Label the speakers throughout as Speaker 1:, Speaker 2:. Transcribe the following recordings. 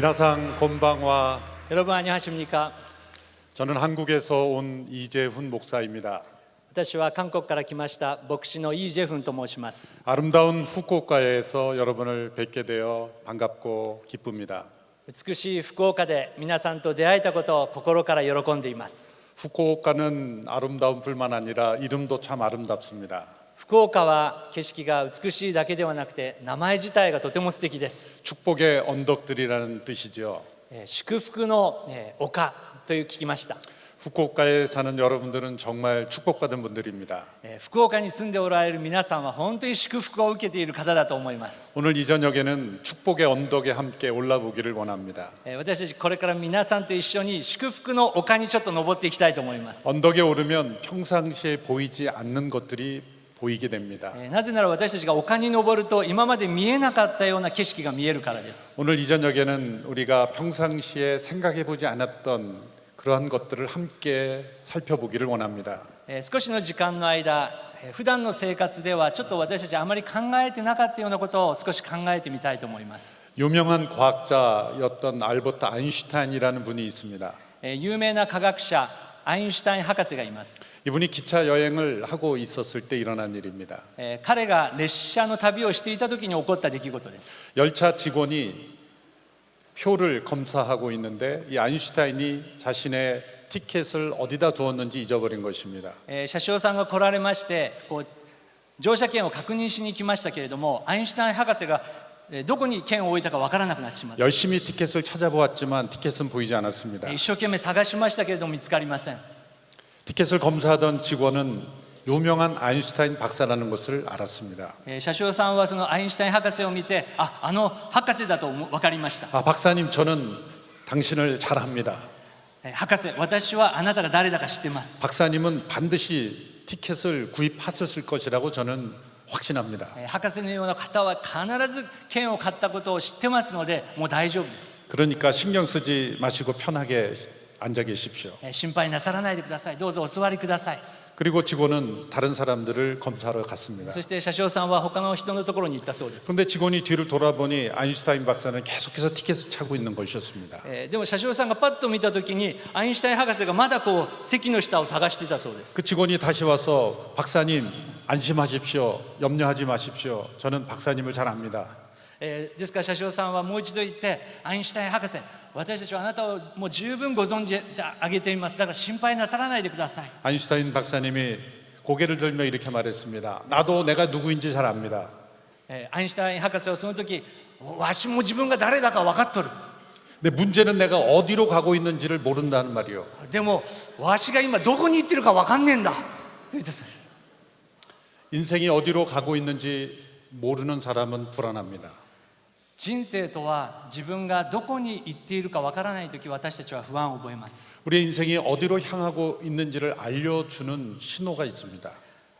Speaker 1: 미나상 곤방와
Speaker 2: 여러분 안녕하십니까?
Speaker 1: 저는 한국에서 온 이재훈 목사입니다.
Speaker 2: 私は韓国から来ました牧師のイ・ジェフンと申します。
Speaker 1: 아름다운 후쿠오카에서 여러분을 뵙게 되어 반갑고 기쁩니다.
Speaker 2: 美しい福岡で皆さんと出会えたことを心から喜んでいます。
Speaker 1: 후쿠오카는 아름다움뿐만 아니라 이름도 참 아름답습니다.
Speaker 2: 福岡は景色が美しいだけではなくて名前自体がとても素敵です。
Speaker 1: 축복의 언덕들이라는 뜻이죠.
Speaker 2: 祝福の丘という聞きました。
Speaker 1: 후쿠오카에 사는 여러분들은 정말 축복받은 분들입니다.
Speaker 2: 福岡に住んでおられる皆さんは本当に祝福を受けている方だと思います。
Speaker 1: 오늘 이 저녁에는 축복의 언덕에 함께 올라보기를 원합니다.
Speaker 2: 私たちこれから皆さんと一緒に祝福の丘にちょっと登っていきたいと思います。
Speaker 1: 언덕에 오르면 평상시에 보이지 않는 것들이 보이게 됩니다.
Speaker 2: なぜなら私たちが丘に登ると今まで見えなかったような景色が見えるからです。
Speaker 1: 오늘 이 저녁에는 우리가 평상시에 생각해보지 않았던 그러한 것들을 함께 살펴보기를 원합니다.
Speaker 2: 少しの時間の間、普段の生活ではちょっと私たちあまり考えてなかったようなことを少し考えてみたいと思います。
Speaker 1: 유명한 과학자였던 알버트 아인슈타인이라는 분이 있습니다.
Speaker 2: 有名な科学者アインシュタイン博士がいます。
Speaker 1: 이분이 기차 여행을 하고 있었을 때 일어난 일입니다.
Speaker 2: 彼が列車の旅をしていた時に起こった出来事です。
Speaker 1: 열차 직원이 표를 검사하고 있는데 이 아인슈타인이 자신의 티켓을 어디다 두었는지 잊어버린 것입니다.
Speaker 2: 車掌さんが来られまして乗車券を確認しに来ましたけれども、アインシュタイン博士がどこに券を置いたかわからなくなってしまった。
Speaker 1: 열심히 티켓을 찾아보았지만 티켓은 보이지 않았습니다.
Speaker 2: 一生懸命探しましたけれども見つかりません。
Speaker 1: 티켓을 검사하던 직원은 유명한 아인슈타인 박사라는 것을 알았습니다.
Speaker 2: 車掌さんはそのアインシュタイン博士を見て、あの博士だと分かりました。
Speaker 1: 아, 박사님, 저는 당신을 잘 압니다.
Speaker 2: 博士、私はあなたが誰だか知ってます。
Speaker 1: 박사님은 반드시 티켓을 구입하셨을 것이라고 저는 확신합니다.
Speaker 2: 博士のような方は必ず券を買ったことを知ってますので、もう大丈夫です。
Speaker 1: 그러니까 신경 쓰지 마시고 편하게 앉아 계십시오.
Speaker 2: 心配なさらないでください。どうぞお座りください。
Speaker 1: 그리고 직원은 다른 사람들을 검사하러 갔습니다.
Speaker 2: そして車掌さんは他の人のところに行ったそうです。
Speaker 1: 그런데 직원이 뒤를 돌아보니 아인슈타인 박사는 계속해서 티켓을 차고 있는 것이었습니다.
Speaker 2: でも車掌さんがパッと見たときにアインシュタイン博士がまだ席の下を探してたそうです。
Speaker 1: 그 직원이 다시 와서 박사님 안심하십시오. 염려하지 마십시오. 저는 박사님을 잘 압니다.
Speaker 2: ですから車掌さんはもう一度言ってアインシュタイン博士、私たちはあなたをもう十分ご存知あげています。だから心配なさらないでください。
Speaker 1: 아인슈타인 박사님이 고개를 들며 이렇게 말했습니다. 나도 내가 누구인지 잘 압니다.
Speaker 2: アインシュタイン博士はその時、わしも自分が誰だか分かっとる。
Speaker 1: 근데 문제는 내가 어디로 가고 있는지를 모른다는 말이요.
Speaker 2: でもわしが今どこに行ってるか分かんねえんだ。言ってたそうです。
Speaker 1: 인생이 어디로 가고 있는지 모르는 사람은 불안합니다.
Speaker 2: 人生とは自分がどこに行っているか分からないとき、私たちは不安を覚えます。
Speaker 1: 우리의 인생이 어디로 향하고 있는지를 알려주는 신호가 있습니다.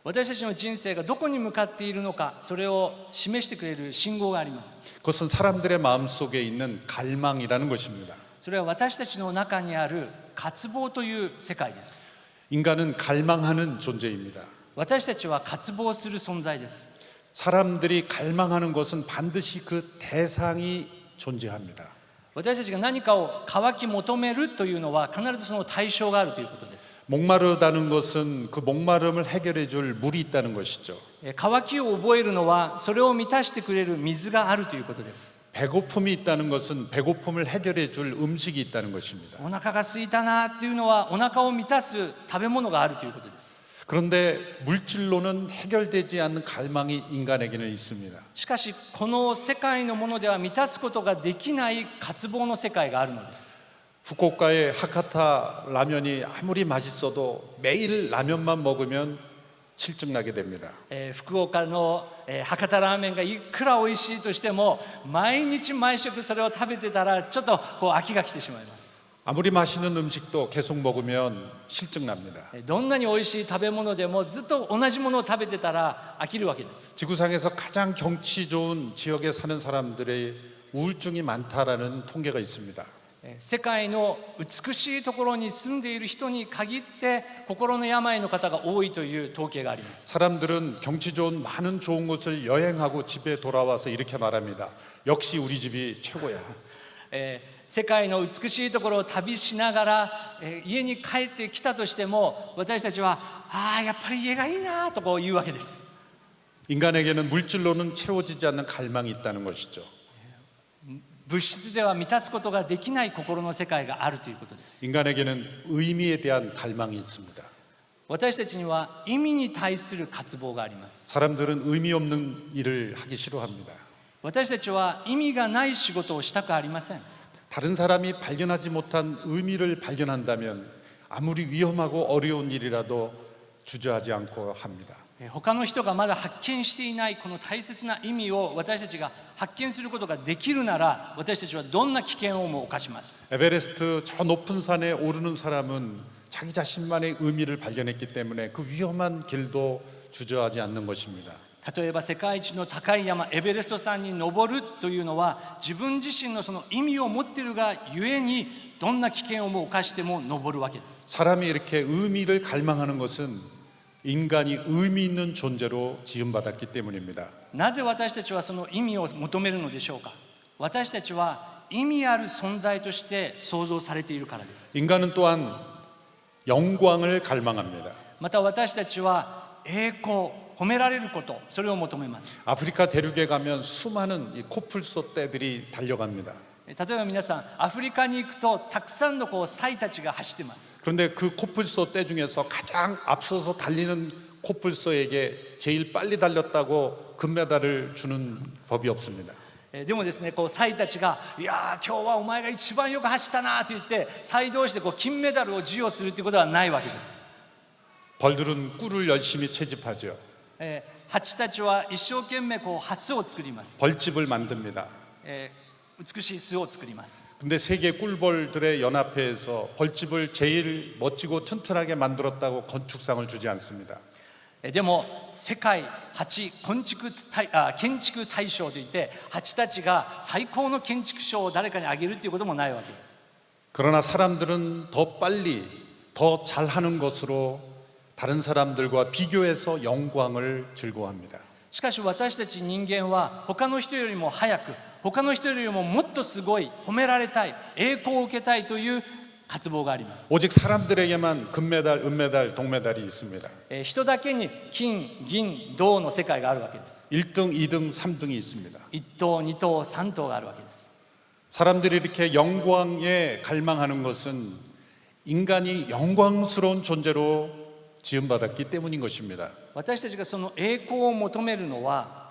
Speaker 2: 私たちの人生がどこに向かっているのか、それを示してくれる信号があります。
Speaker 1: 그것은 사람들의 마음속에 있는 갈망이라는 것입니다.
Speaker 2: それは私たちの中にある渇望という世界です。
Speaker 1: 인간은 갈망하는 존재입니다.
Speaker 2: 私たちは渇望する存在です。
Speaker 1: 사람들이 갈망하는 것은 반드시 그 대상이 존재합니다.
Speaker 2: 私たちが何かを渇き求めるというのは必ずその対象があるということです。
Speaker 1: 목마르다는 것은 그 목마름을 해결해 줄 물이 있다는 것이죠.
Speaker 2: 渇きを覚えるのはそれを満たしてくれる水があるということです。
Speaker 1: 배고픔이 있다는 것은 배고픔을 해결해 줄 음식이 있다는 것입니다.
Speaker 2: お腹が空いたなっていうのはお腹を満たす食べ物があるということです。
Speaker 1: 그런데 물질로는 해결되지 않는 갈망이 인간에게는 있습니다.
Speaker 2: しかしこの世界のものでは満たすことができない渇望の世界があるのです。
Speaker 1: 후쿠오카의 하카타 라면이 아무리 맛있어도 매일 라면만 먹으면 실증나게 됩니다.
Speaker 2: 福岡の博多ラーメンがいくら美味しいとしても毎日毎食それを食べてたらちょっと飽きが来てしまいます。
Speaker 1: 아무리 맛있는 음식도 계속 먹으면 실증납니다.
Speaker 2: どんなに美味しい食べ物でもずっと同じものを食べてたら飽きるわけです。
Speaker 1: 지구상에서 가장 경치 좋은 지역에 사는 사람들의 우울증이 많다라는 통계가 있습니다.
Speaker 2: 世界の美しいところに住んでいる人に限って心の病の方が多いという統計があります。
Speaker 1: 사람들은 경치 좋은 많은 좋은 곳을 여행하고 집에 돌아와서 이렇게 말합니다. 역시 우리 집이 최고야.
Speaker 2: 世界の美しいところを旅しながら、家に帰ってきたとしても私たちはやっぱり家がいいなとこう言うわけです。
Speaker 1: 인간에게는 물질로는 채워지지 않는 갈망이 있다는 것이죠.
Speaker 2: 物質では満たすことができない心の世界があるということです。
Speaker 1: 인간에게는 의미에 대한 갈망이 있습니다.
Speaker 2: 私たちには意味に対する渇望があります。
Speaker 1: 사람들은 의미 없는 일을 하기 싫어합니다.
Speaker 2: 私たちは意味がない仕事をしたくありません。
Speaker 1: 다른 사람이 발견하지 못한 의미를 발견한다면 아무리 위험하고 어려운 일이라도 주저하지 않고 합니다.
Speaker 2: 他の人がまだ発見していないこの大切な意味を私たちが発見することができるなら、私たちはどんな危険をも冒します。
Speaker 1: 에베레스트 저 높은 산에 오르는 사람은 자기 자신만의 의미를 발견했기 때문에 그 위험한 길도 주저하지 않는 것입니다.
Speaker 2: 例えば世界一の高い山エベレスト山に登るというのは自分自身のその意味を持っているがゆえにどんな危険をも冒しても登るわけです。
Speaker 1: 사람이 이렇게 의미를 갈망하는 것은 인간이 의미 있는 존재로 지음받았기 때문입니다.
Speaker 2: なぜ私たちはその意味を求めるのでしょうか。私たちは意味ある存在として創造されているからです。
Speaker 1: 인간은 또한 영광을 갈망합니다.
Speaker 2: また私たちは栄光、褒められること、それを求めます。
Speaker 1: 아프리카 대륙에 가면 수많은 이 코뿔소 떼들이 달려갑니다.
Speaker 2: 例えば皆さんアフリカに行くとたくさんのサイたちが走ってます。
Speaker 1: 그런데 그 코뿔소 떼 중에서 가장 앞서서 달리는 코뿔소에게 제일 빨리 달렸다고 금메달을 주는 법이 없습니다.
Speaker 2: でもですね、サイたちがいやー今日はお前が一番よく走ったなと言ってサイ同士で金メダルを授与するということはないわけです。
Speaker 1: 벌들은 꿀을 열심히 채집하죠.
Speaker 2: ハチたちは一生懸命ハスを作ります。
Speaker 1: 벌집을 만듭니다.
Speaker 2: 美しい巣を作ります。
Speaker 1: 근데 세계 꿀벌들의 연합회에서 벌집을 제일 멋지고 튼튼하게 만들었다고 건축상을 주지 않습니다.
Speaker 2: でも世界建築大賞といってハチたちが最高の建築賞を誰かにあげるということもないわけです。
Speaker 1: 그러나 사람들은 더 빨리 더 잘하는 것으로 다른 사람들과 비교해서 영광을 즐거워합니다.
Speaker 2: しかし私たち人間は他の人よりも早く他の人よりももっとすごい褒められたい栄光を受けたいという渇望があります。
Speaker 1: 오직 사람들에게만 금메달, 은메달, 동메달이 있습니다.
Speaker 2: 人だけに金、銀、銅の世界があるわけです。
Speaker 1: 1등, 2등, 3등이 있습니다.
Speaker 2: 1等、2等、3等があるわけです。
Speaker 1: 사람들이 이렇게 영광에 갈망하는 것은 인간이 영광스러운 존재로 지음받았기 때문인 것입니다.
Speaker 2: 私たちがその栄光を求めるのは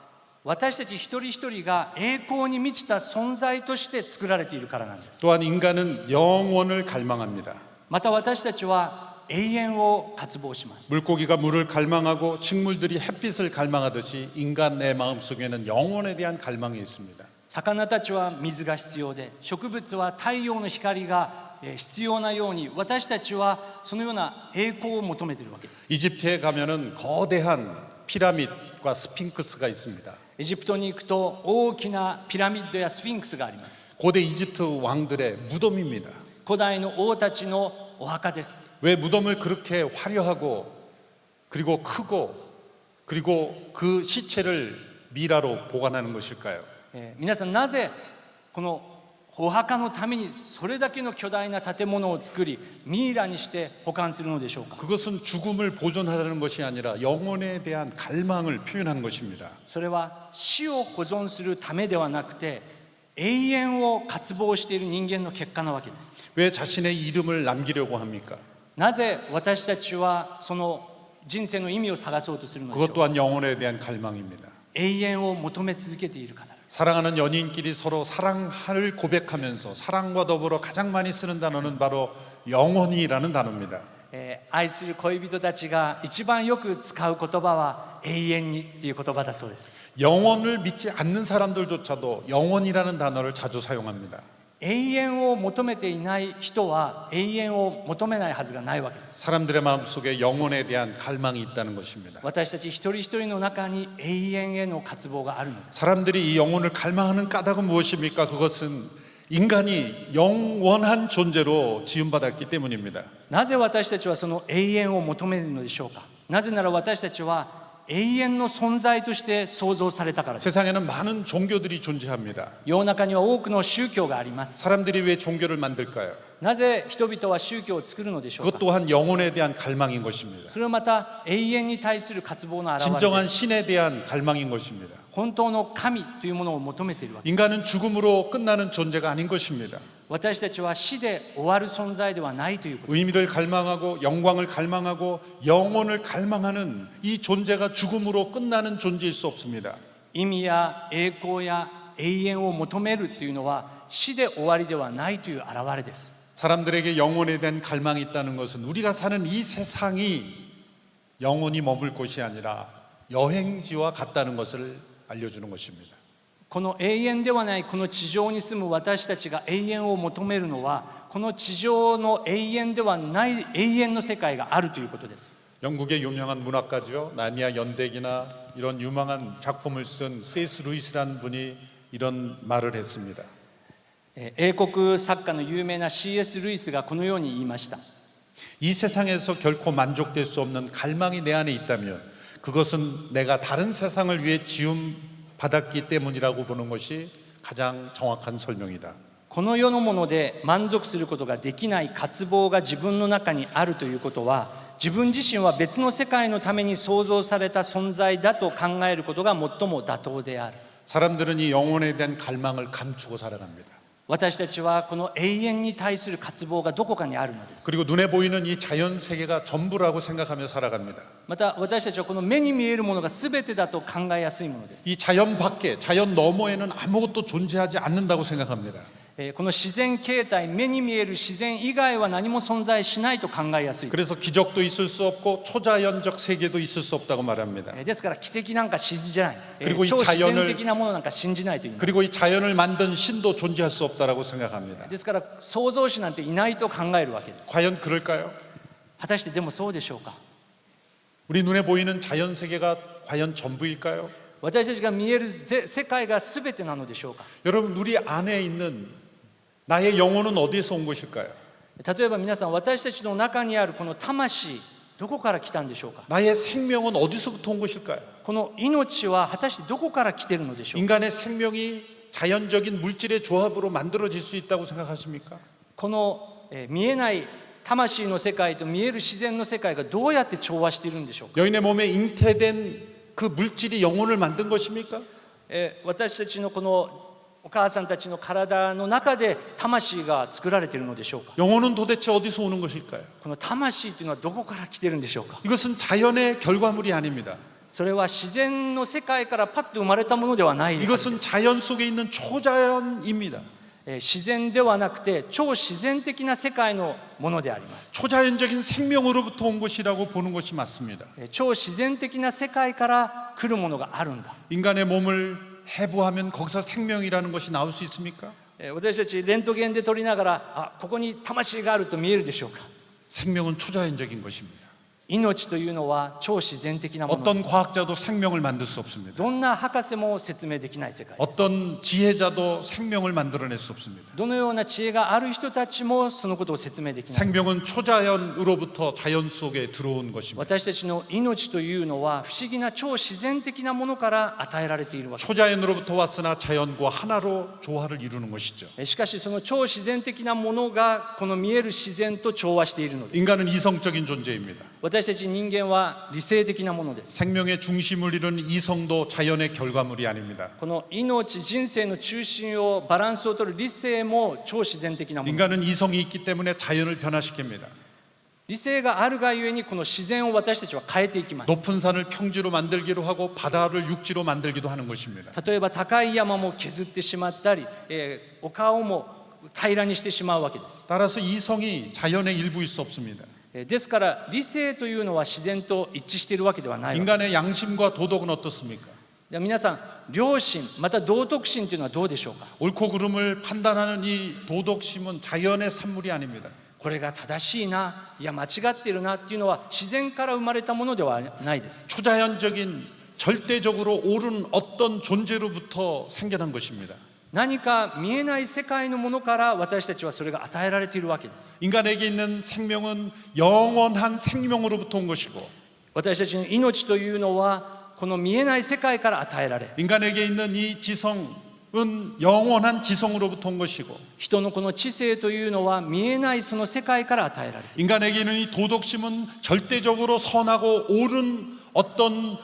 Speaker 2: 私たち一人一人が栄光に満ちた存在として作られているからなんです。
Speaker 1: 또한 인간은 영원을 갈망합니다.
Speaker 2: また私たちは永遠を渇望します。
Speaker 1: 물고기가 물을 갈망하고 식물들이 햇빛을 갈망하듯이 인간의 마음속에는 영원에 대한 갈망이 있습니다.
Speaker 2: 魚たちは水が必要で植物は太陽の光が必要なように私たちはそのような栄光を求めているわけです。
Speaker 1: 이집트에 가면은 거대한 피라밋과 스핑크스가 있습니다.
Speaker 2: エジプトに行くと大きなピラミッドやスフィンクスがあります。
Speaker 1: 고대 이집트 왕들의 무덤입니다.
Speaker 2: 古代の王たちのお墓です。
Speaker 1: 왜 무덤을 그렇게 화려하고 그리고 크고 그리고 그 시체를 미라로 보관하는 것일까요?
Speaker 2: 皆さんなぜこのお墓のためにそれだけの巨大な建物を作りミイラにして保管するのでしょうか。
Speaker 1: 그것은 죽음을 보존하는 것이 아니라 영혼에 대한 갈망을 표현하는 것입니다.
Speaker 2: それは死を保存するためではなくて永遠を渇望している人間の結果なわけです。
Speaker 1: 왜 자신의 이름을 남기려고 합니까?
Speaker 2: なぜ私たちはその人生の意味を探そうとするのでしょ
Speaker 1: 그것
Speaker 2: うか。
Speaker 1: 또한 영혼에 대한 갈망입니다.
Speaker 2: 永遠を求め続けているから。
Speaker 1: 사랑하는 연인끼리 서로 사랑을 고백하면서 사랑과 더불어 가장 많이 쓰는 단어는 바로 영원이라는 단어입니다.
Speaker 2: 愛する恋人たちが一番よく使う言葉は永遠にっていう言葉だそうです。
Speaker 1: 영원을 믿지 않는 사람들조차도 영원이라는 단어를 자주 사용합니다.
Speaker 2: 永遠を求めていない人は永遠を求めないはずがないわけです。
Speaker 1: 사람들의 마음속에 영혼에 대한 갈망이 있다는 것입니다.
Speaker 2: 私たち一人一人の中に永遠への渇望があるのです。
Speaker 1: 사람들이 이 영혼을 갈망하는 까닭은 무엇입니까? 그것은 인간이 영원한 존재로 지음받았기 때문입니다.
Speaker 2: なぜ私たちはその永遠を求めるのでしょうか。なぜなら私たちは永遠の存在として創造されたからです。
Speaker 1: 세상에는 많은 종교들이 존재합니다.
Speaker 2: 世の中には多くの宗教があります。
Speaker 1: 사람들이 왜 종교를 만들까요?
Speaker 2: なぜ人々は宗教を作るのでしょう
Speaker 1: 그것
Speaker 2: か。
Speaker 1: 또한 영혼에 대한 갈망인 것입니다.
Speaker 2: それはまた永遠に対する渇望の表れ
Speaker 1: 진정한
Speaker 2: です。
Speaker 1: 신에 대한 갈망인 것입니다.
Speaker 2: 本当の神というものを求めているわけです。
Speaker 1: 인간은 죽음으로 끝나는 존재가 아닌 것입니다.
Speaker 2: 私たちは死で終わる存在ではないということです。
Speaker 1: 의미를 갈망하고 영광을 갈망하고 영혼을 갈망하는 이 존재가 죽음으로 끝나는 존재일 수 없습니다.
Speaker 2: 意味や栄光や永遠を求めるというのは死で終わりではないという現れです。
Speaker 1: 사람들에게 영혼에 대한 갈망이 있다는 것은 우리가 사는 이 세상이 영원히 머물 곳이 아니라 여행지와 같다는 것을 알려주는 것입니다.
Speaker 2: この永遠ではないこの地上に住む私たちが永遠を求めるのはこの地上の永遠ではない永遠の世界があるということです。
Speaker 1: 영국의 유명한 문학가죠. 나니아 연대기나 이런 유명한 작품을 쓴 C.S. 루이스라는 분이 이런 말을 했습니다.
Speaker 2: 英国作家の有名な C.S. ルイスがこのように言いました。
Speaker 1: 이 세상에서 결코 만족될 수 없는 갈망이 내 안에 있다면 그것은 내가 다른 세상을 위해 지음 받았기 때문이라고 보는 것이 가장 정확한 설명이다.
Speaker 2: この世のもので満足することができない渇望が自分の中にあるということは自分自身は別の世界のために創造された存在だと考えることが最も妥当である。
Speaker 1: 사람들은 이 영혼에 대한 갈망을 감추고 살아갑니다.
Speaker 2: 私たちはこの永遠に対する渇望がどこかにあるのです。
Speaker 1: 그리고 눈에 보이는 이 자연 세계가 전부라고 생각하며 살아갑니다.
Speaker 2: また私たちはこの目に見えるものが全てだと考えやすいものです。
Speaker 1: 이 자연 밖에, 자연 너머에는 아무것도 존재하지 않는다고 생각합니다.
Speaker 2: この自然形態、目に見える自然以外は何も存在しないと考えやすいです。
Speaker 1: 그래서 기적도 있을 수 없고 초자연적 세계도 있을 수 없다고 말합니다.
Speaker 2: ですから奇跡なんか信じない、
Speaker 1: 그리고 이
Speaker 2: 超自然
Speaker 1: 자연을
Speaker 2: 的なものなんか信じないと言います。
Speaker 1: 그리고 이 자연을 만든 신도 존재할 수 없다라고 생각합니다.
Speaker 2: ですから創造主なんていないと考えるわけです。
Speaker 1: 과연 그럴까요?
Speaker 2: 果たしてでもそうでしょうか。
Speaker 1: 우리 눈에 보이는 자연 세계가 과연 전부일까요?
Speaker 2: 私たちが見える世界が全てなのでしょうか。
Speaker 1: 여러분, 우리 안에 있는 나의 영혼은 어디에서 온 것일까요?
Speaker 2: 例えば皆さん、私たちの中にあるこの魂、どこから来たんでしょうか。
Speaker 1: 나의 생명은 어디서부터 온 것일까요?
Speaker 2: この命は果たしてどこから来ているのでしょうか。
Speaker 1: 인간의 생명이 자연적인 물질의 조합으로 만들어질 수 있다고 생각하십니까?
Speaker 2: この見えない魂の世界と見える自然の世界がどうやって調和しているんでしょうか。
Speaker 1: 여인의 몸에 잉태된 그 물질이 영혼을 만든 것입니까?
Speaker 2: 私たちのこのお母さんたちの体の中で魂が作られているのでしょうか。
Speaker 1: 영혼은 도대체 어디서 오는 것일까요?
Speaker 2: この魂というのはどこから来ているんでしょうか。
Speaker 1: 이것은 자연의 결과물이 아닙니다.
Speaker 2: それは自然の世界からパッと生まれたものではないはずです。
Speaker 1: 이것은 자연 속에 있는 초자연입니다.
Speaker 2: 自然ではなくて超自然的な世界のものであります。
Speaker 1: 초자연적인 생명으로부터 온 것이라고 보는 것이 맞습니다.
Speaker 2: 超自然的な世界から来るものがあるんだ。
Speaker 1: 인간의 몸을 해부하면 거기서 생명이라는 것이 나올 수 있습니까?
Speaker 2: 私たちレントゲンで撮りながらここに魂があると見えるでしょうか。
Speaker 1: 생명은 초자연적인 것입니다.
Speaker 2: 命というのは超自然的なもので
Speaker 1: 어떤
Speaker 2: す。
Speaker 1: 과학자도 생명을 만들 수 없습니다.
Speaker 2: どんな博士も説明できない世界です。
Speaker 1: 어떤 지혜자도 생명을 만들어낼 수 없습니다.
Speaker 2: どのような知恵がある人たちもそのことを説明できない。
Speaker 1: 생명은 초자연으로부터 자연 속에 들어온 것입니다.
Speaker 2: 私たちの命というのは不思議な超自然的なものから与えられているわけです。
Speaker 1: 초자연으로부터 왔으나 자연과 하나로 조화를 이루는 것이죠.
Speaker 2: しかしその超自然的なものがこの見える自然と調和しているのです。
Speaker 1: 인간은 이성적인 존재입니다.
Speaker 2: 私たち人間は理性的なものです。
Speaker 1: 생명의 중심을 이루는 이성도 자연의 결과물이 아닙니다.
Speaker 2: この命、人生の中心をバランスを取る理性も超自然的なものです。
Speaker 1: 인간은 이성이 있기 때문에 자연을 변화시킵니다.
Speaker 2: 理性があるがゆえにこの自然を私たちは変えていきます。
Speaker 1: 높은 산을 평지로 만들기도 하고 바다를 육지로 만들기도 하는 것입니다.
Speaker 2: 例えば高い山も削ってしまったり、丘をも平らにしてしまうわけです。
Speaker 1: 따라서 이성이 자연의 일부일 수 없습니다.
Speaker 2: ですから理性というのは自然と一致しているわけではないわけです。
Speaker 1: 인간의 양심과 도덕은 어떻습니까?
Speaker 2: では皆さん、良心また道徳心というのはどうでしょうか。
Speaker 1: 옳고 그름을 판단하는 이 도덕심은 자연의 산물이 아닙니다.
Speaker 2: これが正しいな、いや間違っているなっていうのは自然から生まれたものではないです。
Speaker 1: 초자연적인 절대적으로 옳은 어떤 존재로부터 생겨난 것입니다.
Speaker 2: 何か見えない世界のものから私たちはそれが与えられているわけです。
Speaker 1: 인간에게 있는 생명은 영원한 생명으로부터 온 것이고
Speaker 2: 私たちの命というのはこの見えない世界から与えられ、
Speaker 1: 인간에게 있는 이 지성은 영원한 지성으로부터 온 것이고
Speaker 2: 人のこの知性というのは見えないその世界から与えられて、
Speaker 1: 인간에게 있는 이 도덕심은 절대적으로 선하고 옳은 어떤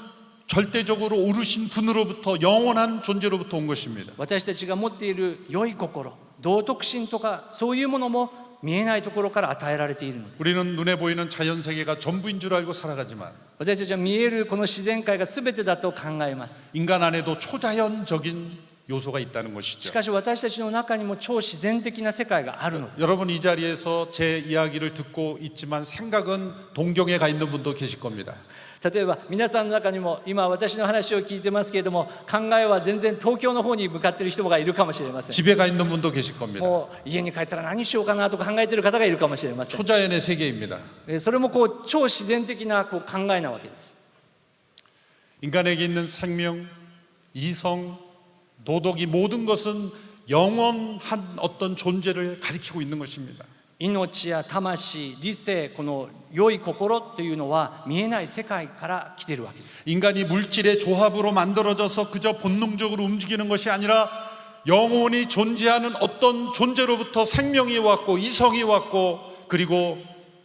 Speaker 1: 절대적으로 오르신 분으로부터 영원한 존재로부터 온 것입니다.
Speaker 2: 私たちが持っている良い心、道徳心とかそういうものも見えないところから与えられているのです。
Speaker 1: 우리는 눈에 보이는 자연 세계가 전부인 줄 알고 살아가지만
Speaker 2: 私たちは見えるこの自然界が全てだと考えます。
Speaker 1: 인간 안에도 초자연적인 요소가 있다는
Speaker 2: し
Speaker 1: 것이죠.
Speaker 2: かし私たちの中にも超自然的な世界があるのです。
Speaker 1: 여러분 이 자리에서 제 이야기를 듣고 있지만 생각은 동경에 가 있는 분도 계실 겁니다.
Speaker 2: 例えば皆さんの中にも今私の話を聞いてますけれども、考えは全然東京の方に向かっている人がいるかもしれません。
Speaker 1: 집에 가 있는 분도 계실 겁니다.
Speaker 2: もう家に帰ったら何しようかなとか考えている方がいるかもしれません。
Speaker 1: 초자연의 세계입니다.
Speaker 2: それもこう超自然的なこう考えなわけです。
Speaker 1: 인간에게 있는 생명, 이성, 도덕이 모든 것은 영원한 어떤 존재를 가리키고 있는 것입니다.
Speaker 2: 命や魂、理性、この良い心というのは見えない世界から来ているわけです。
Speaker 1: 인간이 물질의 조합으로 만들어져서 그저 본능적으로 움직이는 것이 아니라 영원히 존재하는 어떤 존재로부터 생명이 왔고 이성이 왔고 그리고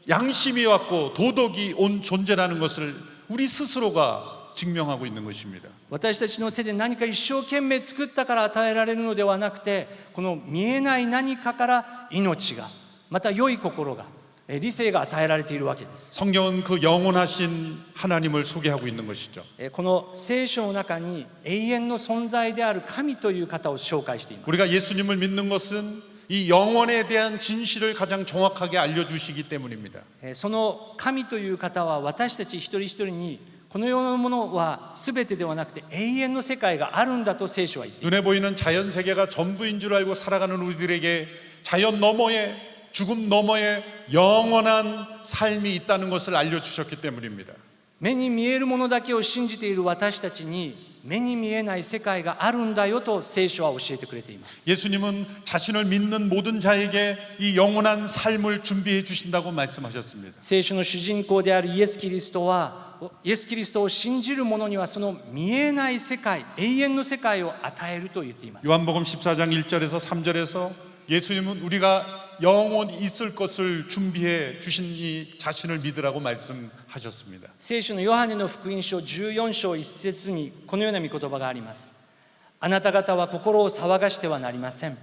Speaker 1: 양심이 왔고 도덕이 온 존재라는 것을 우리 스스로가 증명하고 있는 것입니다.
Speaker 2: 私たちの手で何か一生懸命作ったから与えられるのではなくて、この見えない何かから命が、また良い心が、理性が与えられているわけです。
Speaker 1: 성경은 그 영원하신 하나님을 소개하고 있는 것이죠.
Speaker 2: この聖書の中に永遠の存在である神という方を紹介しています。
Speaker 1: 우리가 예수님을 믿는 것은 이 영원에 대한 진실을 가장 정확하게 알려주시기 때문입니다.
Speaker 2: その神という方は私たち一人一人にこの世のものは全てではなくて永遠の世界があるんだと聖書は言っています。
Speaker 1: 눈에 보이는 자연 세계가 전부인 줄 알고 살아가는 우리들에게 자연 너머에 죽음 너머에 영원한 삶이 있다는 것을 알려주셨기 때문입니다.
Speaker 2: 目に見えるものだけを信じている私たちに目に見えない世界があるんだよと聖書は教えてくれています。
Speaker 1: 예수님은 자신을 믿는 모든 자에게 이 영원한 삶을 준비해 주신다고 말씀하셨습니다.
Speaker 2: 聖書の主人公であるイエス・キリストは、イエス・キリストを信じる者にはその見えない世界、永遠の世界を与えると言っています。
Speaker 1: 요한복음 14장 1절에서 3절에서 예수님은 우리가 영원히 있을 것을 준비해 주신 이 자신을 믿으라고 말씀하셨습니다.
Speaker 2: 聖書のヨハネの福音書14章1節にこのような御言葉があります。あなた方は心を騒がしてはなりません。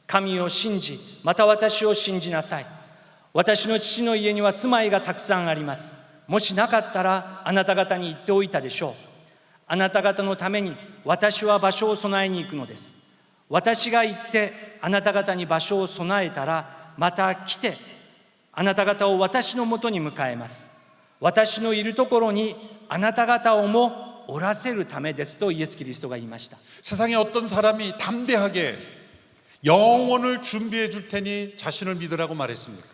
Speaker 2: 神を信じ、また私を信じなさい。私の父の家には住まいがたくさんあります。もしなかったらあなた方に言っておいたでしょう。あなた方のために私は場所を備えに行くのです。私が行ってあなた方に場所を備えたらまた来てあなた方を私のもとに迎えます。私のいるところにあなた方をもおらせるためですとイエス・キリストが言いました。
Speaker 1: 세상에 어떤 사람이 담대하게 영원을 준비해 줄 테니 자신을 믿으라고 말했습니까?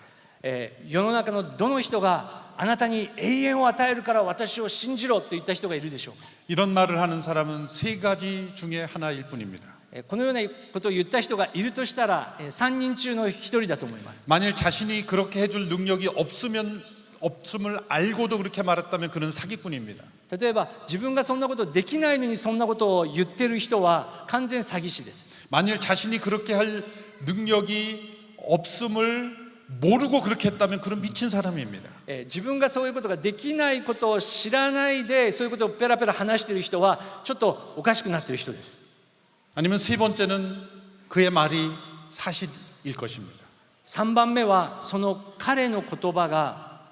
Speaker 2: 世の中のどの人があなたに永遠を与えるから私を信じろと言った人がいるでしょうか。
Speaker 1: 이런 말을 하는 사람은 세 가지 중에 하나일 뿐입니다.
Speaker 2: このようなことを言った人がいるとしたら3人中の1人だと思います。
Speaker 1: 만일 자신이 그렇게 해줄 능력이 없음을 알고도 그렇게 말했다면 그는 사기꾼입니다.
Speaker 2: 例えば自分がそんなことできないのにそんなことを言ってる人は完全詐欺師です。
Speaker 1: 만일 자신이 그렇게 할 능력이 없음을 모르고 그렇게 했다면 그는 미친 사람입니다.
Speaker 2: 自分がそういうことができないことを知らないでそういうことをペラペラ話している人はちょっとおかしくなっている人です。
Speaker 1: 아니면 세 번째는 그의 말이 사실일 것입니다.
Speaker 2: 3番目はその彼の言葉が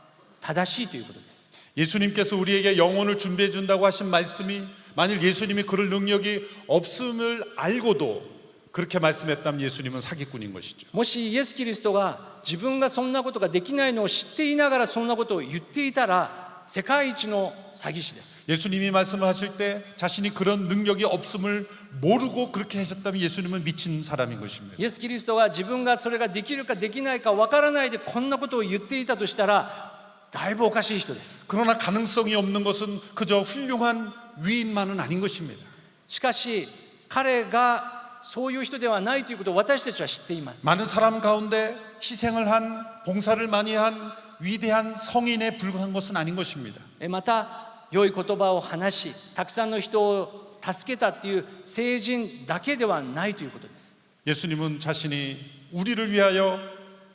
Speaker 2: 正しいということです。
Speaker 1: 예수님께서 우리에게 영혼을 준비해 준다고 하신 말씀이 만일 예수님이 그럴 능력이 없음을 알고도 그렇게 말씀했다면 예수님은 사기꾼인 것이죠.
Speaker 2: もしイエス・キリストが自分がそんなことができないのを知っていながらそんなことを言っていたら世界一の詐欺師です。
Speaker 1: 예수님이 말씀을 하실 때 자신이 그런 능력이 없음을 모르고 그렇게 하셨다면 예수님은 미친 사람인 것입니다.
Speaker 2: イエス・キリストが自分がそれができるかできないかわからないでこんなことを言っていたとしたらだいぶおかしい人です。
Speaker 1: 그러나 가능성이 없는 것은 그저 훌륭한 위인만은 아닌 것입니다.
Speaker 2: しかし彼がそういう人ではないということを私たちは知っています。
Speaker 1: 많은 사람 가운데 희생을 한 봉사를 많이 한 위대한 성인에 불과한 것은 아닌 것입니다.
Speaker 2: また良い言葉を話したくさんの人を助けたっていう聖人だけではないということです。
Speaker 1: 예수님은 자신이 우리를 위하여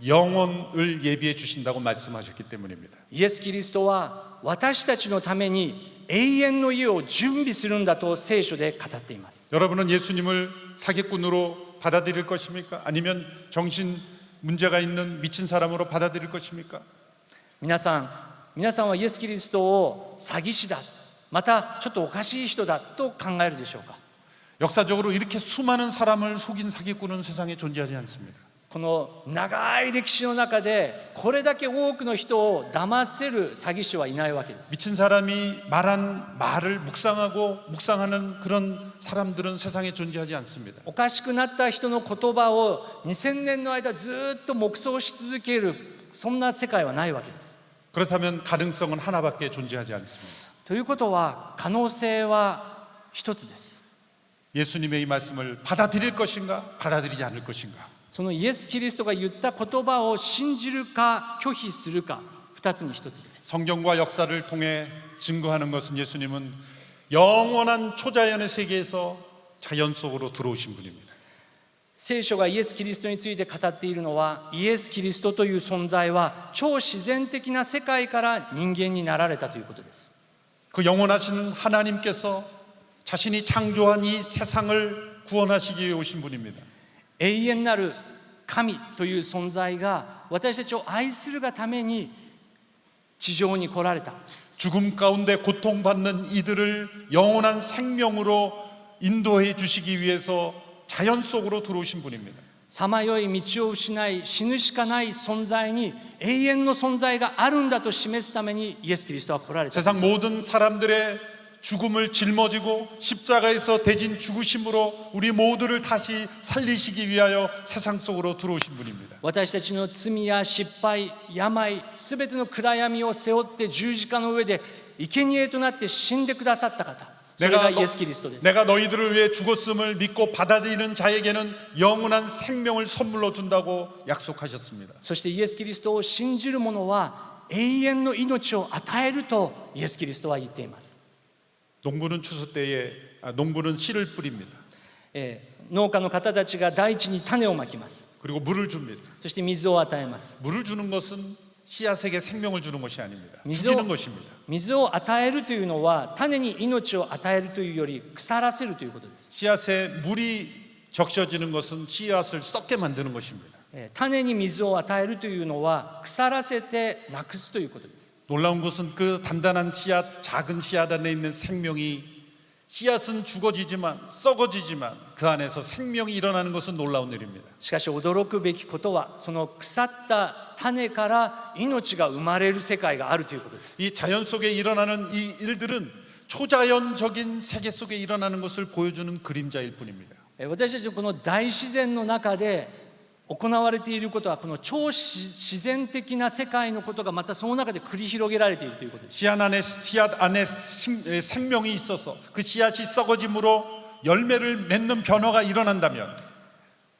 Speaker 1: 영혼을 예비해 주신다고 말씀하셨기 때문입니다.
Speaker 2: イエス・キリストは私たちのために永遠の家を準備するんだと聖書で語っています。
Speaker 1: 여러분은 예수님을 사기꾼으로 받아들일 것입니까? 아니면 정신 문제가 있는 미친 사람으로 받아들일 것입니까?
Speaker 2: 皆さんはイエス・キリストを詐欺師だ、またちょっとおかしい人だと考えるでしょうか。
Speaker 1: 역사적으로 이렇게 수많은 사람을 속인 사기꾼은 세상에 존재하지 않습니다.
Speaker 2: この長い歴史の中でこれだけ多くの人を騙せる詐欺師はいないわけです。
Speaker 1: 미친 사람이 말한 말을 묵상하는 그런 사람들은 세상에 존재하지 않습니다.
Speaker 2: おかしくなった人の言葉を2000年の間ずっと黙想し続ける、そんな世界はないわけです。
Speaker 1: 그렇다면 가능성은 하나밖에 존재하지 않습니다.
Speaker 2: ということは可能性は一つです。
Speaker 1: 예수님의 이 말씀을 받아들일 것인가 받아들이지 않을 것인가.
Speaker 2: そのイエス・キリストが言った言葉を信じるか拒否するか、二つに一つです。
Speaker 1: 성경과 역사를 통해 증거하는 것은 예수님은 영원한 초자연의 세계에서 자연 속으로 들어오신 분입니다.
Speaker 2: 聖書がイエス・キリストについて語っているのは、イエス・キリストという存在は超自然的な世界から人間になられたということです。
Speaker 1: 그 영원하신 하나님께서 자신이 창조한 이 세상을 구원하시기 위해 오신 분입니다.
Speaker 2: 永遠なる神という存在が私たちを愛するがために地上に来られた。
Speaker 1: 죽음 가운데 고통받는 이들을 영원한 생명으로 인도해 주시기 위해서 자연 속으로 들어오신 분입니다.
Speaker 2: さまよい道を失い死ぬしかない存在に永遠の存在があるんだと示すためにイエス・キリストは来られた。
Speaker 1: 세상 모든 사람들의 죽음을 짊어지고 십자가에서 대진 죽으심으로 우리 모두를 다시 살리시기 위하여 세상 속으로 들어오신 분입니다.
Speaker 2: 私たちの罪や失敗、病、すべての暗闇を背負って十字架の上で生贄となって死んでくださった方、それがイエス・キリストです。
Speaker 1: 내가 너희들을 위해 죽었음을 믿고 받아들이는 자에게는 영원한 생명을 선물로 준다고 약속하셨습니다.
Speaker 2: そしてイエス・キリストを信じる者は永遠の命を与えるとイエス・キリストは言っています。
Speaker 1: 농부는 추수 때에 농부는 씨를 뿌립니다.
Speaker 2: 農家の方たちが大地に種をまきます。
Speaker 1: 그리고 물을 줍니다.
Speaker 2: そして水を与えます。
Speaker 1: 물을 주는 것은 씨앗에게 생명을 주는 것이 아닙니다.
Speaker 2: 미소-
Speaker 1: 죽이는 것입니다.
Speaker 2: 水を与えるというのは種に命を与えるというより腐らせるということです。
Speaker 1: 씨앗에 물이 적셔지는 것은 씨앗을 썩게 만드는 것입니다.
Speaker 2: 種に水を与えるというのは腐らせてなくすということです。
Speaker 1: 놀라운 것은 그 단단한 씨앗, 작은 씨앗 안에 있는 생명이 씨앗은 죽어지지만 썩어지지만 그 안에서 생명이 일어나는 것은 놀라운 일입니다.
Speaker 2: しかし驚くべきことはその腐った種から命が生まれる世界があるということです。
Speaker 1: 이 자연 속에 일어나는 이 일들은 초자연적인 세계 속에 일어나는 것을 보여주는 그림자일 뿐입니다.
Speaker 2: 私たちのこの大自然の中で行われていることはこの超自然的な世界のことがまたその中で繰り広げられているということです。
Speaker 1: 씨앗 안에 생명이 있어서 그 씨앗이 썩어짐으로 열매를 맺는 변화가 일어난다면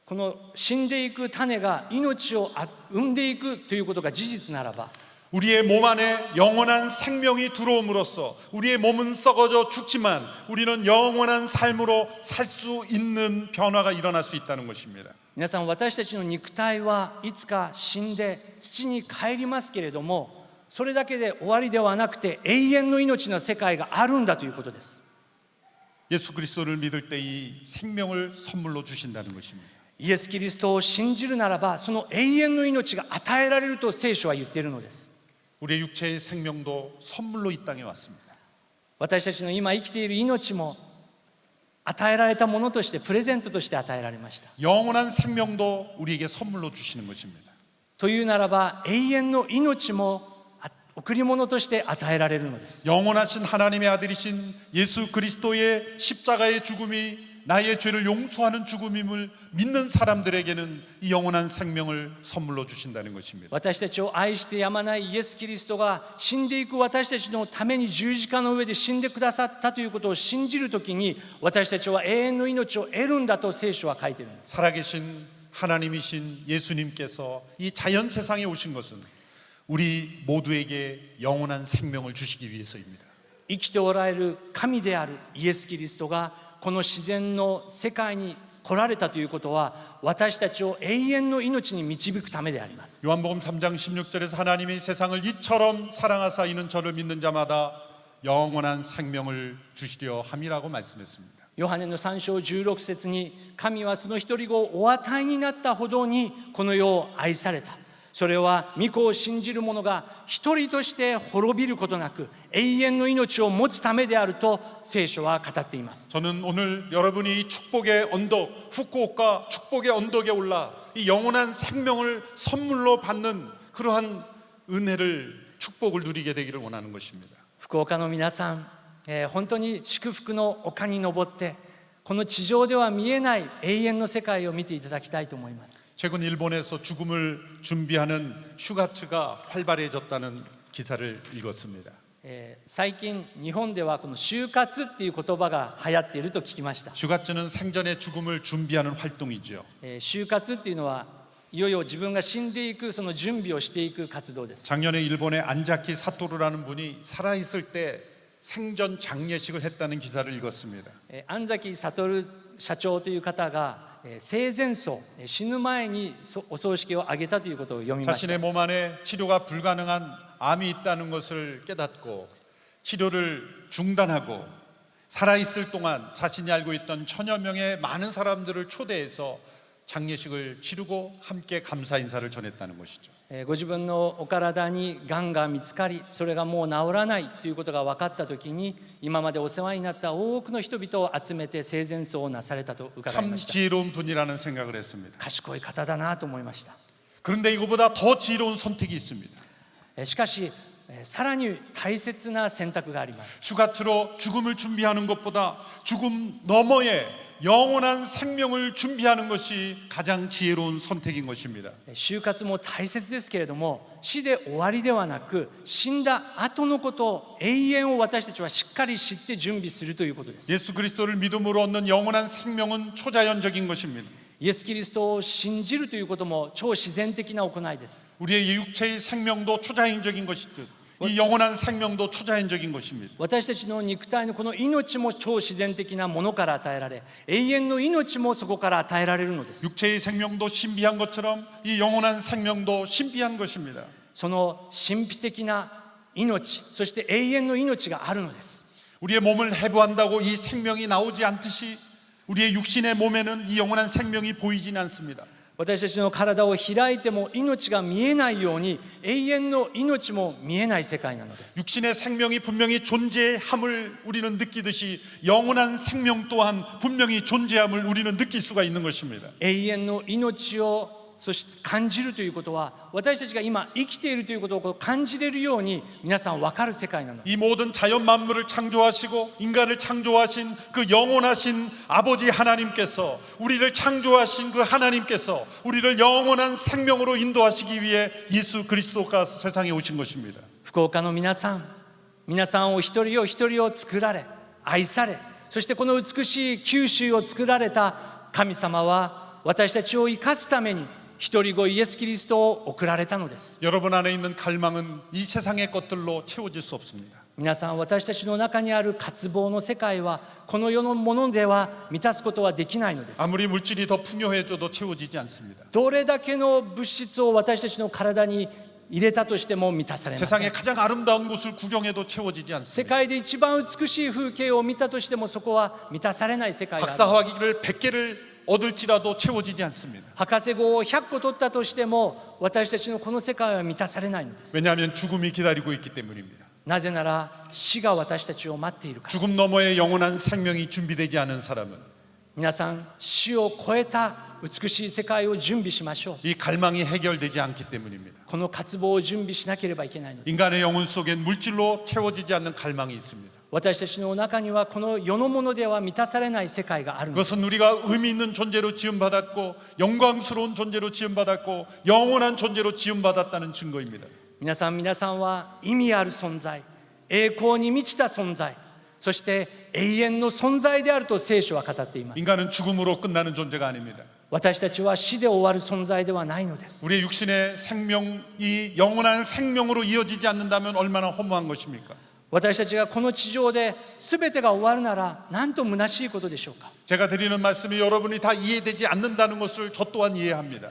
Speaker 2: この死んでいく種が命を生んでいくということが事実ならば
Speaker 1: 우리의 몸 안에 영원한 생명이 들어옴으로써 우리의 몸은 썩어져 죽지만 우리는 영원한 삶으로 살 수 있는 변화가 일어날 수 있다는 것입니다.
Speaker 2: 皆さん、私たちの肉体はいつか死んで土に帰りますけれども、それだけで終わりではなくて永遠の命の世界があるんだということです。
Speaker 1: 예수 그리스도를 믿을 때 이 생명을 선물로 주신다는 것입니다.
Speaker 2: イエス・キリストを信じるならばその永遠の命が与えられると聖書は言っているのです。
Speaker 1: 우리의 육체의 생명도 선물로 이 땅에 왔습니다.
Speaker 2: 私たちの今生きている命も与えられたものとしてプレゼントとして与えられました。
Speaker 1: 영원한 생명도 우리에게 선물로 주시는 것입니다.
Speaker 2: というならば永遠の命も贈り物として与えられるのです。
Speaker 1: 영원하신 하나님의 아들이신 예수 그리스도의 십자가의 죽음이 나의 죄를 용서하는 죽음임을 믿는 사람들에게는 이 영원한 생명을 선물로 주신다는 것입니다.
Speaker 2: 私たちを愛してやまないイエス・キリストが死んでいく私たちのために十字架の上で死んでくださったということを信じるときに私たちは永遠の命を得るんだと聖書は書いているんです。
Speaker 1: 살아계신 하나님이신 예수님께서 이 자연 세상에 오신 것은 우리 모두에게 영원한 생명을 주시기 위해서입니다.
Speaker 2: 生きておられる神であるイエス・キリストがこの自然の世界に来られたということは、私たちを永遠の命に導くためであります。
Speaker 1: 요한복음 3장 16절에서 하나님이 세상을 이처럼 사랑하사 이는 저를 믿는 자마다 영원한 생명을 주시려 함이라고 말씀했습니다.
Speaker 2: ヨハネの3章16節に、神はその一人子をお与えになったほどにこの世を愛された。それは御子を信じる者が一人として滅びることなく永遠の命を持つためであると聖書は語っています。
Speaker 1: 저는 오늘 여러분이 이 축복의 언덕, 후쿠오카 축복의 언덕에 올라 이 영원한 생명을 선물로 받는 그러한 은혜를 축복을 누리게 되기를 원하는 것입니다.
Speaker 2: 福岡の皆さん、本当に祝福の丘に登ってこの地上では見えない永遠の世界を見ていただきたいと思います。
Speaker 1: 최근 일본에서 죽음을 준비하는 슈가츠가 활발해졌다는 기사를 읽었습니다.
Speaker 2: 最近日本ではこの就活っていう言葉が流行っていると聞きました。
Speaker 1: 슈가츠는 생전의 죽음을 준비하는 활동이죠.
Speaker 2: 就活っていうのはいよいよ自分が死んでいくその準備をしていく活動です。
Speaker 1: 작년에 일본의 안자키 사토루라는 분이 살아있을 때 생전 장례식을 했다는 기사를 읽었습니다.
Speaker 2: 安崎悟社長という方が生前葬、死ぬ前にお葬式を挙げたということを読みました。
Speaker 1: 자신의 몸 안에 치료가 불가능한 암이 있다는 것을 깨닫고 치료를 중단하고 살아있을 동안 자신이 알고 있던 천여 명의 많은 사람들을 초대해서 장례식을 치르고 함께 감사 인사를 전했다는 것이죠.
Speaker 2: ご自分のお体にがんが見つかり、それがもう治らないということが分かったときに、今までお世話になった多くの人々を集めて生前葬をなされたと伺い
Speaker 1: 참
Speaker 2: ました。
Speaker 1: 지혜로운 분이라는 생각을 했습니다.
Speaker 2: 賢い方だなと思いました。
Speaker 1: 그런데 이거보다 더 지혜로운 선택이 있습니다.
Speaker 2: しかしさらに大切な選択があります。
Speaker 1: 슈가츠로 죽음을 준비하는 것보다 죽음 너머에 영원한 생명을 준비하는 것이 가장 지혜로운 선택인 것입니다.
Speaker 2: 就活も大切ですけれども、死で終わりではなく死んだ後のこと、永遠を私たちはしっかり知って準備するということです。
Speaker 1: 예수 그리스도를 믿음으로 얻는 영원한 생명은 초자연적인 것입니다.
Speaker 2: イエス・キリストを信じるということも超自然的な行いです。
Speaker 1: 우리의 육체의 생명도 초자연적인 것이듯 이 영원한 생명도 초자연적인 것입니다.
Speaker 2: 私たちの肉体のこの命も超自然的なものから与えられ、永遠の命もそこから与えられるのです。
Speaker 1: 육체의 생명도 신비한 것처럼 이 영원한 생명도 신비한 것입니다.
Speaker 2: その神秘的な命、そして永遠の命があるのです。
Speaker 1: 우리의 몸을 해부한다고 이 생명이 나오지 않듯이 우리의 육신의 몸에는 이 영원한 생명이 보이지는 않습니다.
Speaker 2: 私たちの体を開いても命が見えないように、永遠の命も見えない世界なのです。
Speaker 1: 육신의 생명이 분명히 존재함을 우리는 느끼듯이 영원한 생명 또한 분명히 존재함을 우리는 느낄 수가 있는 것입니다.
Speaker 2: 永遠の命をそして感じるということは、私たちが今生きているということを感じれるように皆さん分かる世界なので
Speaker 1: 이
Speaker 2: す。
Speaker 1: 모든 자연 만물을 창조하시고 인간을 창조하신 그 영원하신 아버지 하나님께서 우리를 창조하신 그 하나님께서 우리를 영원한 생명으로 인도하시기 위해 예수 그리스도가 세상에 오신 것입니다.
Speaker 2: 福岡の皆さんを一人を作られ、愛され、そしてこの美しい九州を作られた神様は私たちを生かすために一人子イエス・キリストを送られたのです。
Speaker 1: 여러분 안에 있는 갈망은 이 세상의 것들로 채워질 수 없습니다.
Speaker 2: 皆さん、私たちの中にある渇望の世界はこの世のものでは満たすことはできないのです。
Speaker 1: 아무리 물질이 더 풍요해져도 채워지지 않습니다.
Speaker 2: どれだけの物質を私たちの体に入れたとしても満たされません。
Speaker 1: 세상의 가장 아름다운 곳을 구경해도 채워지지
Speaker 2: 世
Speaker 1: 않습니다.
Speaker 2: 界で一番美しい風景を見たとしてもそこは満たされない世界がある。
Speaker 1: 박사학위를 100개를 얻을지라도 채워지지 않습니다.
Speaker 2: 博士号を100個取ったとしても私たちのこの世界は満たされないのです。
Speaker 1: 왜냐하면 죽음이 기다리고 있기 때문입니다.
Speaker 2: なぜなら死が私たちを待っているから。
Speaker 1: 죽음 너머의 영원한 생명이 준비되지 않은 사람은
Speaker 2: 皆さん、死を超えた美しい世界を準備しましょう。
Speaker 1: 이 갈망이 해결되지 않기 때문입니다.
Speaker 2: この渇望を準備しなければいけないのです。
Speaker 1: 인간의 영혼 속엔 물질로 채워지지 않는 갈망이 있습니다.
Speaker 2: 私たちの中にはこの世のものでは満たされない世界があるのです。
Speaker 1: 그것은 우리가 의미 있는 존재로 지음받았고 영광스러운 존재로 지음받았고 영원한 존재로 지음받았다는 증거입니다.
Speaker 2: 皆さんは意味ある存在、栄光に満ちた存在、そして永遠の存在であると聖書は語っています。
Speaker 1: 인간은 죽음으로 끝나는 존재가 아닙니다.
Speaker 2: 私たちは死で終わる存在ではないのです。
Speaker 1: 우리의 육신의 생명이 영원한 생명으로 이어지지 않는다면 얼마나 허무한 것입니까?
Speaker 2: 私たちがこの地上で全てが終わるならなんと虚しいことでしょうか。
Speaker 1: 제가 드리는 말씀이 여러분이 다 이해되지 않는다는 것을 저 또한 이해합니다.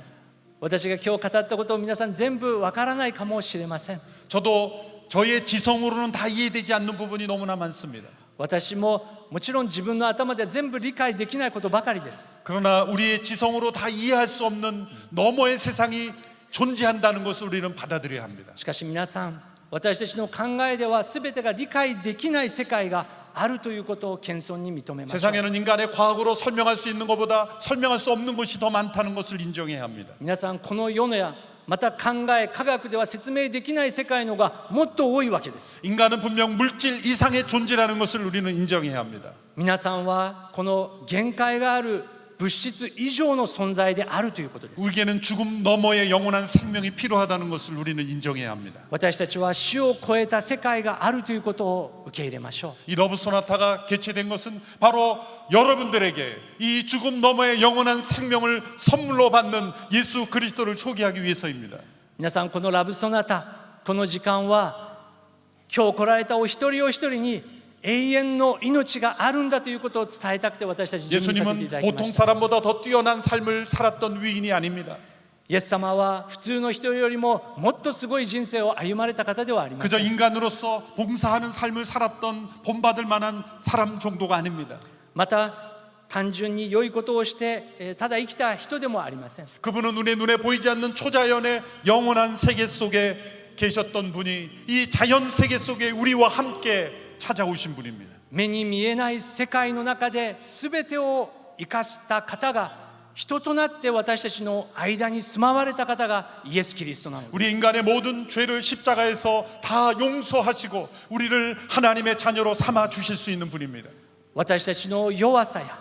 Speaker 2: 私が今日語ったことを皆さん全部わからないかもしれません。
Speaker 1: 저도 저의 지성으로는 다 이해되지 않는 부분이 너무나 많습니다.
Speaker 2: 私ももちろん自分の頭で全部理解できないことばかりです。
Speaker 1: 그러나 우리의 지성으로 다 이해할 수 없는 너머의 세상이 존재한다는 것을 우리는 받아들여야 합니다.
Speaker 2: しかし皆さん、私たちの考えでは全てが理解できない世界があるということを謙遜に認めましょう。
Speaker 1: 세상에는 인간의 과학으로 설명할 수 있는 것보다 설명할 수 없는 것이 더 많다는 것을 인정해야 합니다.
Speaker 2: 皆さん、この世のやまた考え、科学では説明できない世界のがもっと多いわけです。
Speaker 1: 인간은 분명 물질 이상의 존재라는 것을 우리는 인정해야 합니다.
Speaker 2: 皆さんはこの限界がある物質以上の存在であるということです。
Speaker 1: 우리에게는 죽음 너머의 영원한 생명이 필요하다는 것을 우리는 인정해야 합니다.
Speaker 2: 私たちは死を超えた世界があるということを受け入れましょう。
Speaker 1: 이 러브 소나타가 개최된 것은 바로 여러분들에게 이 죽음 너머의 영원한 생명을 선물로 받는 예수 그리스도를 소개하기 위해서입니다.
Speaker 2: 皆さん、このラブソナタ、この時間は今日来られたお一人お一人に永遠の命があるんだということを伝えたくて私たち準備させてい
Speaker 1: 예수님은
Speaker 2: ただきま
Speaker 1: 보통
Speaker 2: した。
Speaker 1: 사람보다 더 뛰어난 삶을 살았던 위인이 아닙니다.
Speaker 2: イエス様は普通の人よりももっとすごい人生を歩まれた方ではありませ
Speaker 1: 그저
Speaker 2: ん。
Speaker 1: 인간으로서 봉사하는 삶을 살았던 본받을 만한 사람 정도가 아닙니다.
Speaker 2: また単純に良いことをしてただ生きた人でもありません。
Speaker 1: 그분은 눈에 보이지 않는 초자연의 영원한 세계 속에 계셨던 분이 이 자연 세계 속에 우리와 함께 찾아오신 분입니다.
Speaker 2: 目に見えない世界の中で全てを生かした方が人となって私たちの間に住まわれた方がイエス・キリストなのです。
Speaker 1: 우리 인간의 모든 죄를 십자가에서 다 용서하시고 우리를 하나님의 자녀로 삼아 주실 수 있는 분입니다.
Speaker 2: 私たちの弱さや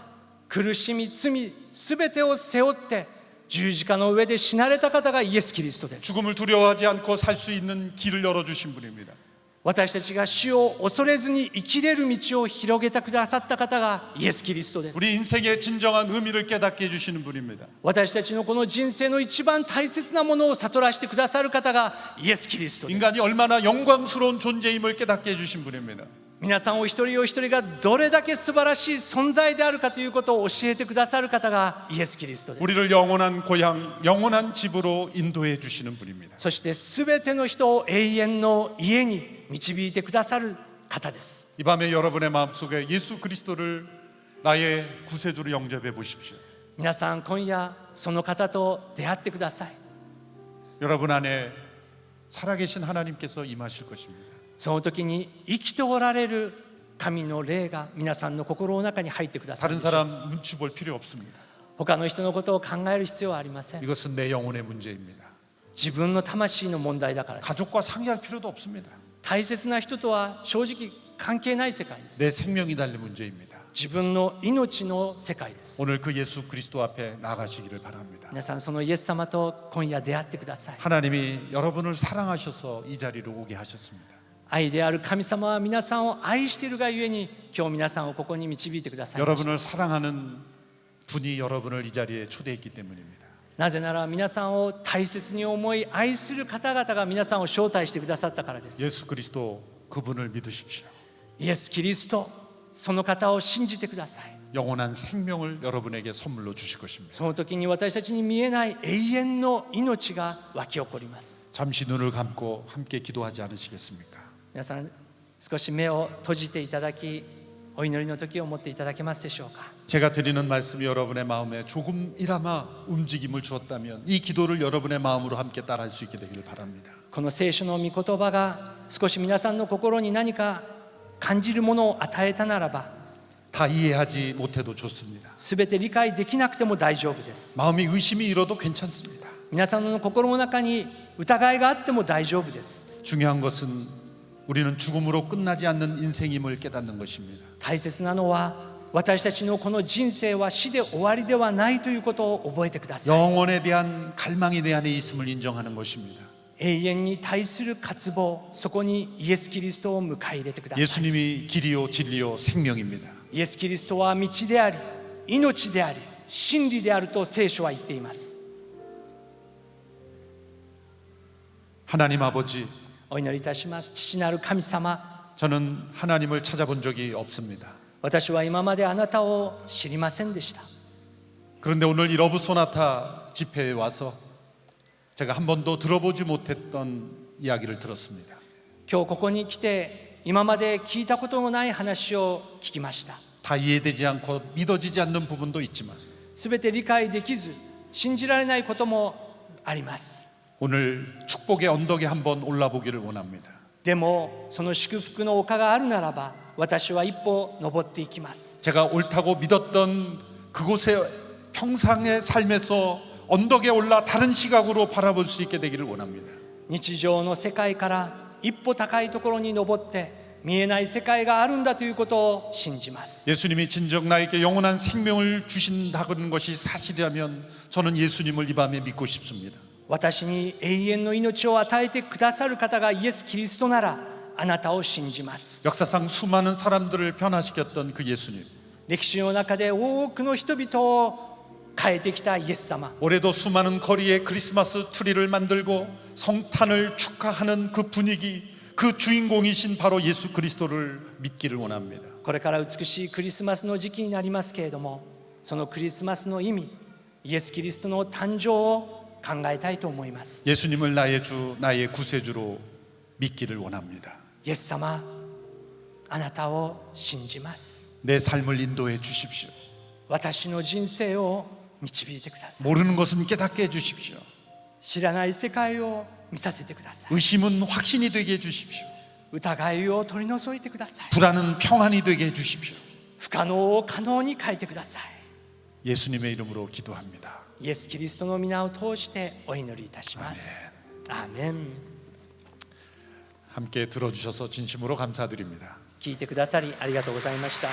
Speaker 2: 苦しみ、罪、全てを背負って十字架の上で死なれた方がイエス・キリストです。
Speaker 1: 죽음을 두려워하지 않고 살 수 있는 길을 열어주신 분입니다.
Speaker 2: 私たちが死を恐れずに生きれる道を広げてくださった方がイエス・キリストです。
Speaker 1: 우리 인생의 진정한 의미를 깨닫게 해주시는 분입니다.
Speaker 2: 私たちのこの人生の一番大切なものを悟らせてくださる方がイエス・キリストです。
Speaker 1: 인간이 얼마나 영광스러운 존재임을 깨닫게 해주신 분입니다.
Speaker 2: 皆さんお一人お一人がどれだけ素晴らしい存在であるかということを教えてくださる方がイエス・キリストです。
Speaker 1: 우리를 영원한 고향, 영원한 집으로 인도해 주시는 분입니다.
Speaker 2: そして全ての人を永遠の家に導いてくださる方です。
Speaker 1: 이 밤에 여러분의 마음속에 예수 그리스도를 나의 구세주로 영접해 보십시오.
Speaker 2: 皆さん今夜その方と出会ってください。
Speaker 1: 여러분 안에 살아계신 하나님께서 임하실 것입니다.
Speaker 2: その時に生きておられる神の霊が皆さんの心の中に入ってくださる
Speaker 1: 다른
Speaker 2: でしょう。
Speaker 1: 사람 눈치 볼 필요 없습니다.
Speaker 2: 他の人のことを考える必要はありません。
Speaker 1: 이것은 내 영혼의 문제입니다.
Speaker 2: 自分の魂の問題だからです。
Speaker 1: 가족과 상의할 필요도 없습니다.
Speaker 2: 大切な人とは正直関係ない世界です。
Speaker 1: 내 생명이 달린 문제입니다.
Speaker 2: 自分の命の世界です。
Speaker 1: 오늘 그 예수 그리스도 앞에 나가시기를 바랍니다.
Speaker 2: 皆さんそのイエス様と今夜出会ってください。
Speaker 1: 하나님이 여러분을 사랑하셔서 이 자리로 오게 하셨습니다.
Speaker 2: 愛である神様は皆さんを愛しているがゆえに今日皆さんをここに導いてくださいました。
Speaker 1: 여러분을 사랑하는 분이 여러분을 이 자리에 초대했기 때문입니다.
Speaker 2: なぜなら皆さんを大切に思い愛する方々が皆さんを招待してくださったからです。
Speaker 1: 예수 그리스도 그분을 믿으십시오.
Speaker 2: イエス・キリスト、その方を信じてください。
Speaker 1: 영원한 생명을 여러분에게 선물로 주실 것입니다.
Speaker 2: その時に私たちに見えない永遠の命が湧き起こります。
Speaker 1: 잠시 눈을 감고 함께 기도하지 않으시겠습니까?
Speaker 2: 皆さん少し目を閉じていただきお祈りの時を持っていただけますでしょうか。
Speaker 1: 제가 드리는 말씀이 여러분의 마음에 조금이나마 움직임을 주었다면 이 기도를 여러분의 마음으로 함께 따라할 수 있게 되기를 바랍니다.
Speaker 2: この聖書の御言葉が少し皆さんの心に何か感じるものを与えたならば
Speaker 1: 다 이해하지 못해도 좋습니다.
Speaker 2: 全て理解できなくても大丈夫です。
Speaker 1: 마음이 의심이 일어도 괜찮습니다.
Speaker 2: 皆さんの心の中に疑いがあっても大丈夫です。
Speaker 1: 중요한 것은 우리는 죽음으로 끝나지 않는 인생임을 깨닫는 것입니다.
Speaker 2: 大切なのは私たちのこの人生は死で終わりではないということを覚えてください。
Speaker 1: 영원에 대한 갈망이 내 안에 있음을 인정하는 것입니다.
Speaker 2: 永遠に対する渇望、そこにイエス・キリストを迎え入れてください。
Speaker 1: 예수님이 길이요 진리요 생명입니다.
Speaker 2: イエス・キリストは道であり命であり真理であると聖書は言っています。
Speaker 1: 하나님 아버지,
Speaker 2: お祈りいたします。父なる神様、
Speaker 1: 저는 하나님을 찾아본 적이 없습니다.
Speaker 2: 私は今まであなたを知りませんでした。
Speaker 1: 그런데 오늘 이 러브 소나타 집회에 와서 제가 한 번도 들어보지 못했던 이야기를 들었습니다.
Speaker 2: 今日ここに来て今まで聞いたことのない話を聞きました。
Speaker 1: 다 이해되지 않고 믿어지지 않는 부분도 있지만
Speaker 2: すべて理解できず信じられないこともあります。
Speaker 1: 오늘 축복의 언덕에 한번 올라보기를 원합니다.
Speaker 2: でもその祝福の丘があるならば私は一歩登っていきます。
Speaker 1: 제가 옳다고 믿었던 그곳의 평상의 삶에서 언덕에 올라 다른 시각으로 바라볼 수 있게 되기를 원합니다.
Speaker 2: 日常の世界から一歩高いところに登って見えない世界があるんだということを信じます。
Speaker 1: 예수님이 진정 나에게 영원한 생명을 주신다는 것이 사실이라면 저는 예수님을 이 밤에 믿고 싶습니다.
Speaker 2: 私に永遠の命を与えてくださる方がイエス・キリストならあなたを信じます。
Speaker 1: 역사상 수많은 사람들을 변화시켰던 그 예수님,
Speaker 2: 歴史の中で多くの人々を変えてきたイエス様、
Speaker 1: 올해도 수많은 거리에 크리스마스 트리를 만들고 성탄을 축하하는 그 분위기, 그 주인공이신 바로 예수 그리스도를 믿기를 원합니다.
Speaker 2: これから美しいクリスマスの時期になりますけれども、そのクリスマスの意味、イエス・キリストの誕生を考えたいと思います。
Speaker 1: 예수님을 나의 주, 나의 구세주로 믿기를 원합니다.
Speaker 2: イエス様、あなたを信じます。
Speaker 1: 내 삶을 인도해 주십시오.
Speaker 2: 私の人生を導いてください。
Speaker 1: 모르는 것은 깨닫게 해주십시오.
Speaker 2: 知らない世界を見させてください。
Speaker 1: 의심은 확신이 되게 해주십시오.
Speaker 2: 疑いを取り除いてください。
Speaker 1: 불안은 평안이 되게 해주십시오.
Speaker 2: 不可能を可能に変えてください。
Speaker 1: 예수님의 이름으로 기도합니다.
Speaker 2: イエス・キリストの皆を通してお祈りいたします。アーメン。
Speaker 1: 함께 들어주셔서 진심으로 감사드립니다.
Speaker 2: 聞いてくださりありがとうございました。